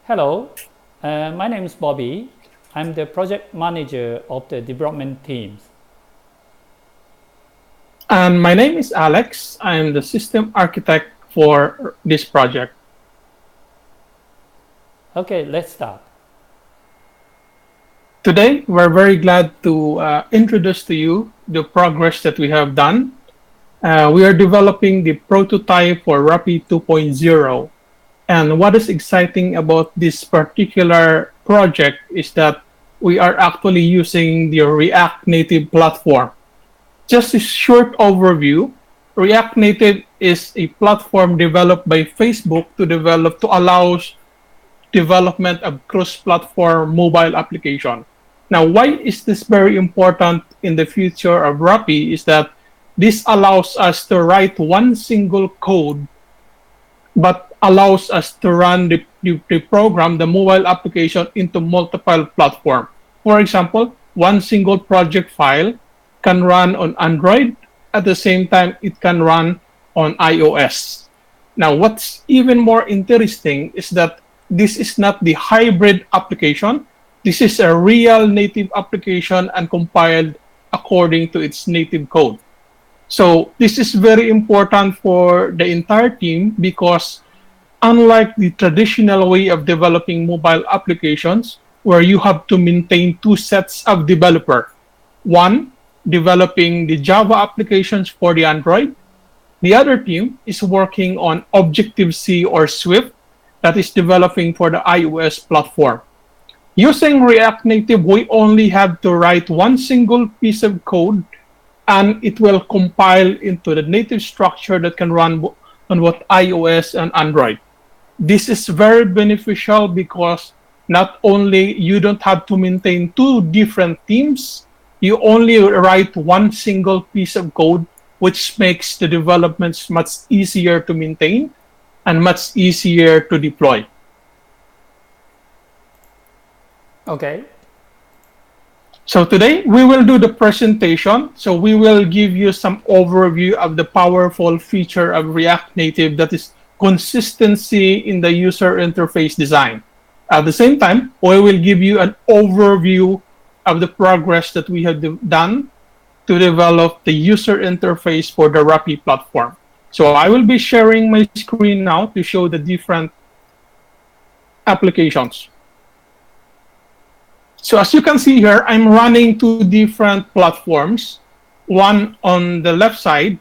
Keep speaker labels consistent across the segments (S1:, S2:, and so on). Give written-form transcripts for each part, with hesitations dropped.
S1: Hello, my name is Bobby. I'm the project manager of the development teams.
S2: And my name is Alex. I'm the system architect for this project.
S1: Okay, let's start.
S2: Today, we're very glad to introduce to you the progress that we have done. We are developing the prototype for Wrappy 2.0. And what is exciting about this particular project is that we are actually using the React Native platform. Just a short overview, React Native is a platform developed by Facebook to allow development of cross-platform mobile application. Now, why is this very important in the future of Wrappy is that this allows us to write one single code, but allows us to run the program, the mobile application into multiple platforms. For example, one single project file can run on Android. At the same time, it can run on iOS. Now, what's even more interesting is that this is not the hybrid application. This is a real native application and compiled according to its native code. So this is very important for the entire team because unlike the traditional way of developing mobile applications where you have to maintain two sets of developer, one developing the Java applications for the Android, the other team is working on Objective-C or Swift that is developing for the iOS platform. Using React Native, we only have to write one single piece of code and it will compile into the native structure that can run on both iOS and Android. This is very beneficial because not only you don't have to maintain two different teams, you only write one single piece of code, which makes the developments much easier to maintain and much easier to deploy.
S1: Okay,
S2: So today we will do the presentation. So we will give you some overview of the powerful feature of React Native that is consistency in the user interface design. At the same time, we will give you an overview of the progress that we have done to develop the user interface for the Wrappy platform. So I will be sharing my screen now to show the different applications. So as you can see here, I'm running two different platforms. One on the left side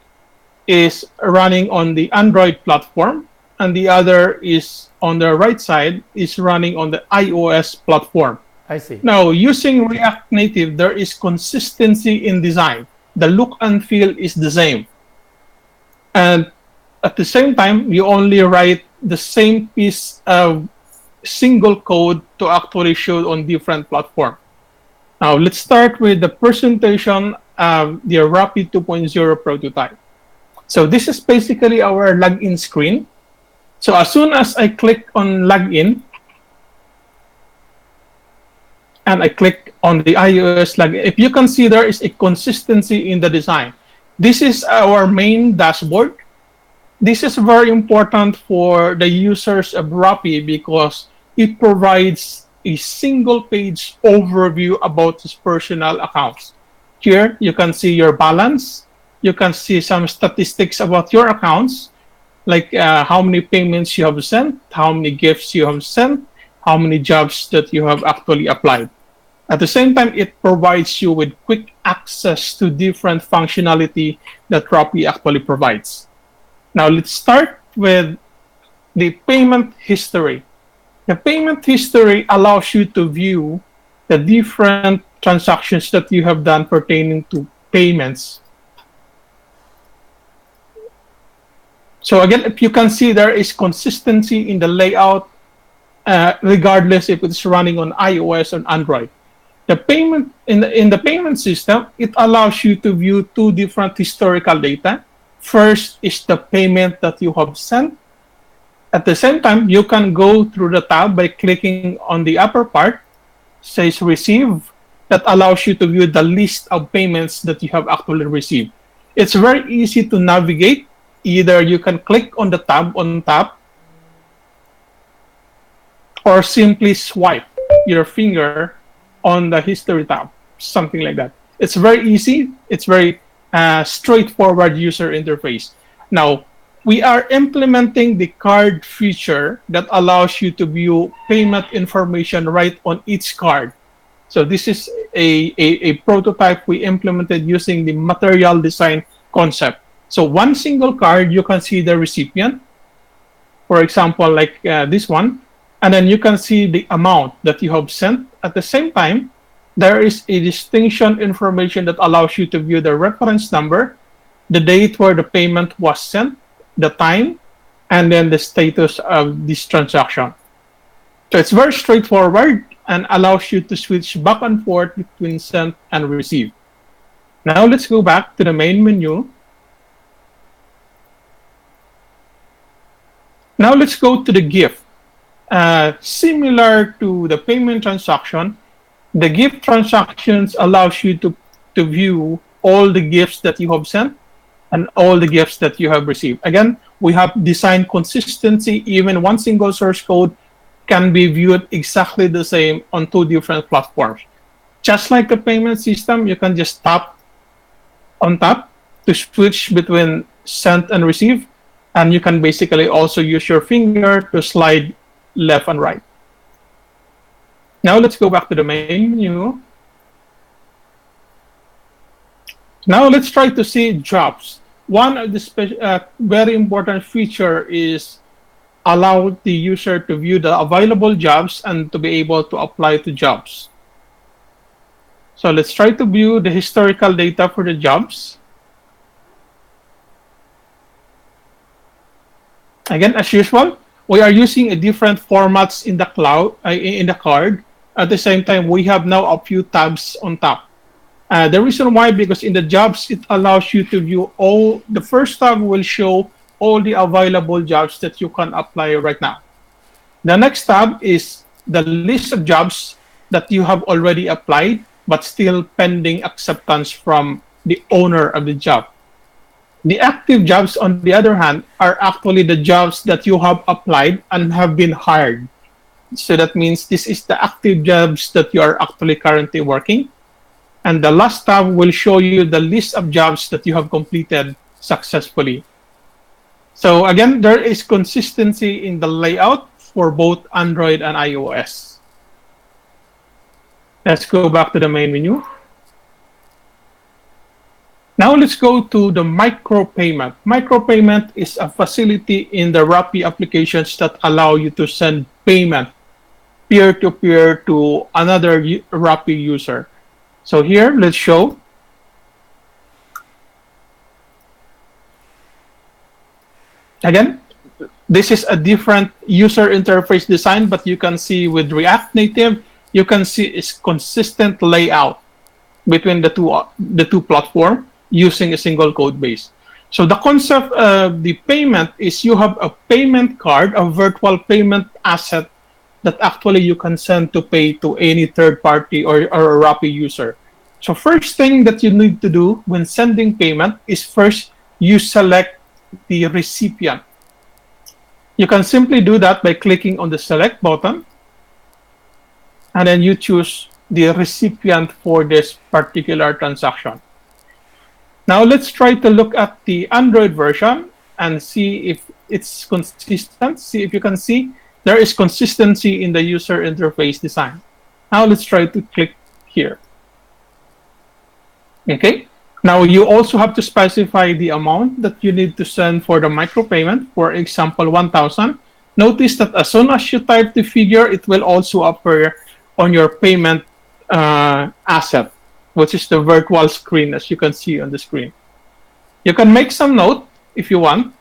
S2: is running on the Android platform, and the other is on the right side is running on the iOS platform.
S1: I see.
S2: Now, using React Native, there is consistency in design. The look and feel is the same. And at the same time, you only write the same piece of single code to actually show on different platform. Now, let's start with the presentation of the Wrappy 2.0 prototype. So this is basically our login screen. So as soon as I click on login, and I click on the iOS login, if you can see there is a consistency in the design. This is our main dashboard. This is very important for the users of Wrappy because it provides a single page overview about his personal accounts. Here, you can see your balance. You can see some statistics about your accounts, like how many payments you have sent, how many gifts you have sent, how many jobs that you have actually applied. At the same time, it provides you with quick access to different functionality that Wrappy actually provides. Now, let's start with the payment history. The payment history allows you to view the different transactions that you have done pertaining to payments. So again, if you can see, there is consistency in the layout, regardless if it's running on iOS or Android. The payment in the payment system, it allows you to view two different historical data. First is the payment that you have sent. At the same time, you can go through the tab by clicking on the upper part, says receive, that allows you to view the list of payments that you have actually received. It's very easy to navigate. Either you can click on the tab on top, or simply swipe your finger on the history tab, something like that. It's very easy. It's very straightforward user interface. Now, we are implementing the card feature that allows you to view payment information right on each card. So this is a prototype we implemented using the material design concept. So one single card, you can see the recipient, for example, like this one, and then you can see the amount that you have sent. At the same time, there is a distinction information that allows you to view the reference number, the date where the payment was sent, the time, and then the status of this transaction. So it's very straightforward and allows you to switch back and forth between send and receive. Now let's go back to the main menu. Now let's go to the gift. Similar to the payment transaction, the gift transactions allows you to view all the gifts that you have sent and all the gifts that you have received. Again, we have designed consistency. Even one single source code can be viewed exactly the same on two different platforms. Just like a payment system, you can just tap on top to switch between send and receive. And you can basically also use your finger to slide left and right. Now let's go back to the main menu. Now let's try to see jobs. One of the very important feature is allow the user to view the available jobs and to be able to apply to jobs. So let's try to view the historical data for the jobs. Again, as usual, we are using a different formats in the card. At the same time, we have now a few tabs on top. The reason why, because in the jobs, it allows you to view all. The first tab will show all the available jobs that you can apply right now. The next tab is the list of jobs that you have already applied, but still pending acceptance from the owner of the job. The active jobs, on the other hand, are actually the jobs that you have applied and have been hired. So that means this is the active jobs that you are actually currently working. And the last tab will show you the list of jobs that you have completed successfully. So again, there is consistency in the layout for both Android and iOS. Let's go back to the main menu. Now let's go to the micropayment. Micropayment is a facility in the Wrappy applications that allow you to send payment peer-to-peer to another Wrappy user. So here, let's show. Again, this is a different user interface design, but you can see with React Native, you can see it's consistent layout between the two platforms using a single code base. So the concept of the payment is you have a payment card, a virtual payment asset that actually you can send to pay to any third party or a Wrappy user. So first thing that you need to do when sending payment is first you select the recipient. You can simply do that by clicking on the select button, and then you choose the recipient for this particular transaction. Now let's try to look at the Android version and see if it's consistent. See if you can see there is consistency in the user interface design. Now let's try to click here. Okay. Now you also have to specify the amount that you need to send for the micropayment. For example, 1,000. Notice that as soon as you type the figure, it will also appear on your payment asset, which is the virtual screen, as you can see on the screen. You can make some note if you want.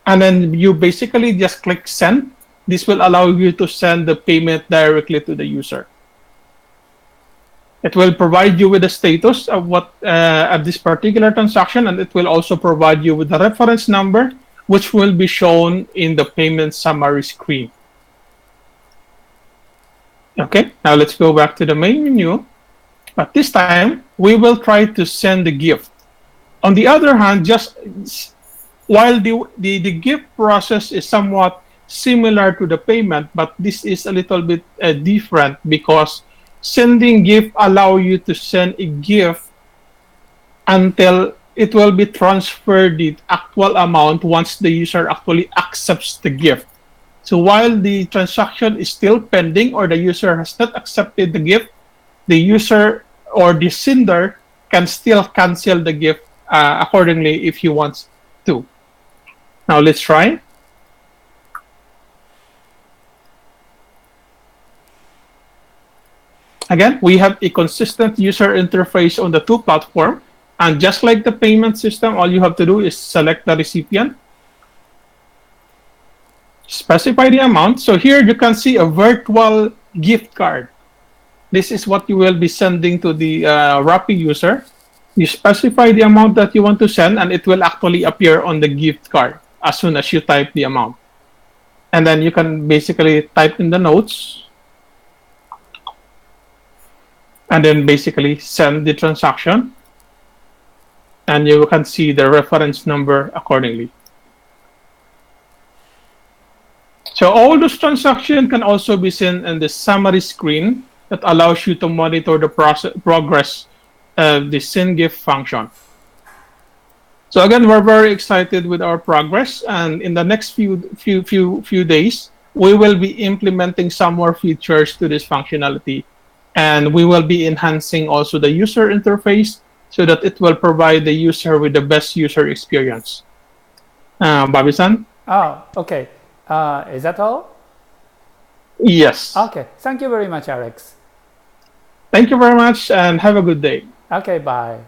S2: And then you basically just click send. This will allow you to send the payment directly to the user. It will provide you with the status of what of this particular transaction, and it will also provide you with the reference number, which will be shown in the payment summary screen. Okay, now let's go back to the main menu. But this time, we will try to send the gift. On the other hand, just while the gift process is somewhat similar to the payment, but this is a little bit different because sending gift allow you to send a gift until it will be transferred the actual amount once the user actually accepts the gift. So while the transaction is still pending or the user has not accepted the gift, the user or the sender can still cancel the gift accordingly if he wants to. Now let's try. Again, we have a consistent user interface on the two platforms. And just like the payment system, all you have to do is select the recipient, specify the amount. So here you can see a virtual gift card. This is what you will be sending to the Wrappy user. You specify the amount that you want to send, and it will actually appear on the gift card as soon as you type the amount. And then you can basically type in the notes and then basically send the transaction. And you can see the reference number accordingly. So all those transactions can also be seen in the summary screen that allows you to monitor the progress of the send gift function. So again, we're very excited with our progress, and in the next few days, we will be implementing some more features to this functionality, and we will be enhancing also the user interface so that it will provide the user with the best user experience. Bobby-san?
S1: Oh, okay. Is that all?
S2: Yes.
S1: Okay. Thank you very much, Alex.
S2: Thank you very much and have a good day.
S1: Okay, bye.